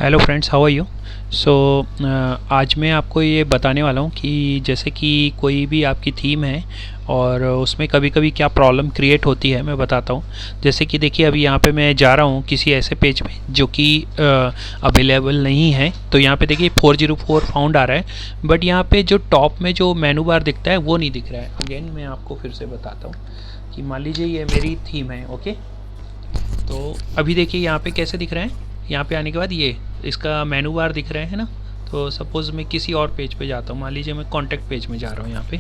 Hello friends, how are you. So आज मैं आपको ये बताने वाला हूँ कि जैसे कि कोई भी आपकी थीम है और उसमें कभी कभी क्या प्रॉब्लम क्रिएट होती है, मैं बताता हूँ। जैसे कि देखिए, अभी यहाँ पे मैं जा रहा हूँ किसी ऐसे पेज में जो कि अवेलेबल नहीं है। तो यहाँ पे देखिए 404 फाउंड आ रहा है, बट यहाँ पे जो टॉप में जो मेनू बार दिखता है वो नहीं दिख रहा है। अगेन मैं आपको फिर से बताता हूँ कि मान लीजिए ये मेरी थीम है, ओके। तो अभी देखिए यहाँ पे कैसे दिख रहा है। यहाँ पे आने के बाद ये इसका मेनू बार दिख रहा है ना। तो सपोज़ मैं किसी और पेज पे जाता हूँ, मान लीजिए मैं कॉन्टैक्ट पेज में जा रहा हूँ यहाँ पे।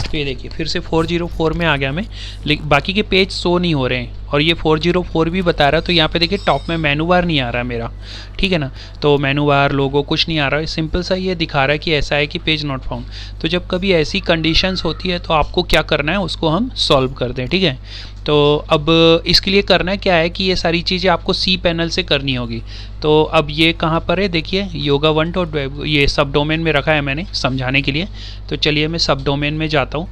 तो ये देखिए फिर से 404 में आ गया मैं, लेकिन बाकी के पेज शो नहीं हो रहे हैं और ये 404 भी बता रहा है। तो यहाँ पे देखिए टॉप में मेनू बार नहीं आ रहा है मेरा, ठीक है ना। तो मेनू बार लोगो कुछ नहीं आ रहा है, सिंपल सा ये दिखा रहा है कि ऐसा है कि पेज नॉट फाउंड। तो जब कभी ऐसी कंडीशंस होती है तो आपको क्या करना है, उसको हम सॉल्व कर दें, ठीक है। तो अब इसके लिए करना क्या है कि ये सारी चीज़ें आपको सी पैनल से करनी होगी। तो अब ये कहाँ पर है, देखिए योगा 1 ये सब डोमेन में रखा है मैंने समझाने के लिए। तो चलिए मैं सब डोमेन में जाता हूँ।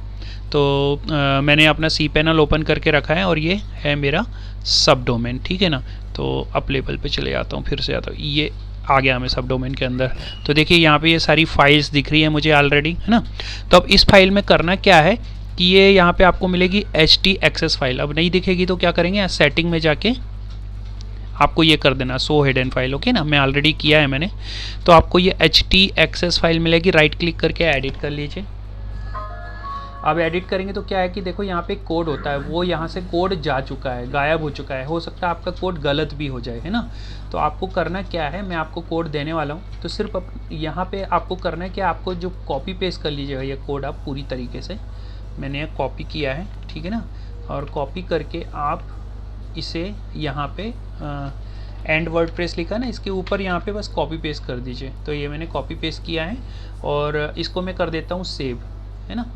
तो मैंने अपना सी पैनल ओपन करके रखा है और ये है मेरा सब डोमेन, ठीक है ना। तो अप लेवल पे चले जाता हूँ, फिर से आता हूँ, ये आ गया मैं सब डोमेन के अंदर। तो देखिए यहाँ पे ये सारी फाइल्स दिख रही है मुझे ऑलरेडी, है ना। तो अब इस फाइल में करना क्या है कि ये यहाँ पे आपको मिलेगी htaccess फाइल। अब नहीं दिखेगी तो क्या करेंगे, सेटिंग में जाके आपको ये कर देना शो हिडन फाइल, ओके ना। मैं ऑलरेडी किया है मैंने। तो आपको ये htaccess फाइल मिलेगी, राइट क्लिक करके एडिट कर लीजिए। अब एडिट करेंगे तो क्या है कि देखो यहाँ पे कोड होता है, वो यहाँ से कोड जा चुका है, गायब हो चुका है। हो सकता है आपका कोड गलत भी हो जाए, है ना। तो आपको करना क्या है, मैं आपको कोड देने वाला हूँ। तो सिर्फ यहाँ पे आपको करना है कि आपको जो कॉपी पेस्ट कर लीजिएगा ये कोड आप पूरी तरीके से। मैंने ये कॉपी किया है, ठीक है ना। और कॉपी करके आप इसे यहाँ पे एंड वर्डप्रेस लिखा ना, इसके ऊपर यहाँ पे बस कॉपी पेस्ट कर दीजिए। तो ये मैंने कॉपी पेस्ट किया है और इसको मैं कर देता हूँ सेव, है ना।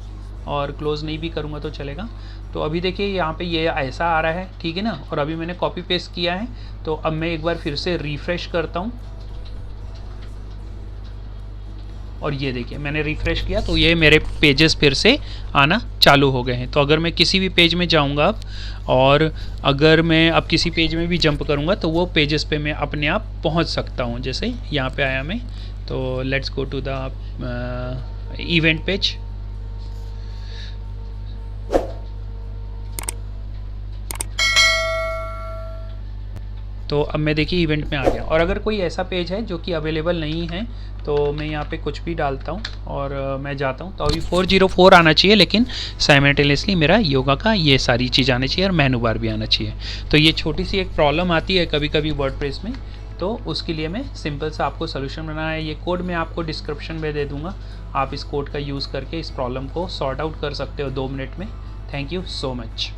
और क्लोज़ नहीं भी करूँगा तो चलेगा। तो अभी देखिए यहाँ पे ये ऐसा आ रहा है, ठीक है ना। और अभी मैंने कॉपी पेस्ट किया है। तो अब मैं एक बार फिर से रिफ़्रेश करता हूँ और ये देखिए मैंने रिफ़्रेश किया तो ये मेरे पेजेस फिर से आना चालू हो गए हैं। तो अगर मैं किसी भी पेज में जाऊंगा अब, और अगर मैं अब किसी पेज में भी जंप करूंगा तो वो पेजेस पे मैं अपने आप पहुंच सकता हूं। जैसे यहाँ पे आया मैं, तो let's go to the event page. तो अब मैं देखिए इवेंट में आ गया। और अगर कोई ऐसा पेज है जो कि अवेलेबल नहीं है तो मैं यहाँ पे कुछ भी डालता हूँ और मैं जाता हूँ। तो अभी 404 आना चाहिए, लेकिन साइमल्टेनियसली मेरा योगा का ये सारी चीज़ आनी चाहिए और मेनू बार भी आना चाहिए। तो ये छोटी सी एक प्रॉब्लम आती है कभी कभी वर्डप्रेस में, तो उसके लिए मैं सिंपल सा आपको सोल्यूशन बनाना है। ये कोड मैं आपको डिस्क्रिप्शन में दे दूँगा, आप इस कोड का यूज़ करके इस प्रॉब्लम को सॉर्ट आउट कर सकते हो 2 मिनट में। Thank you so much.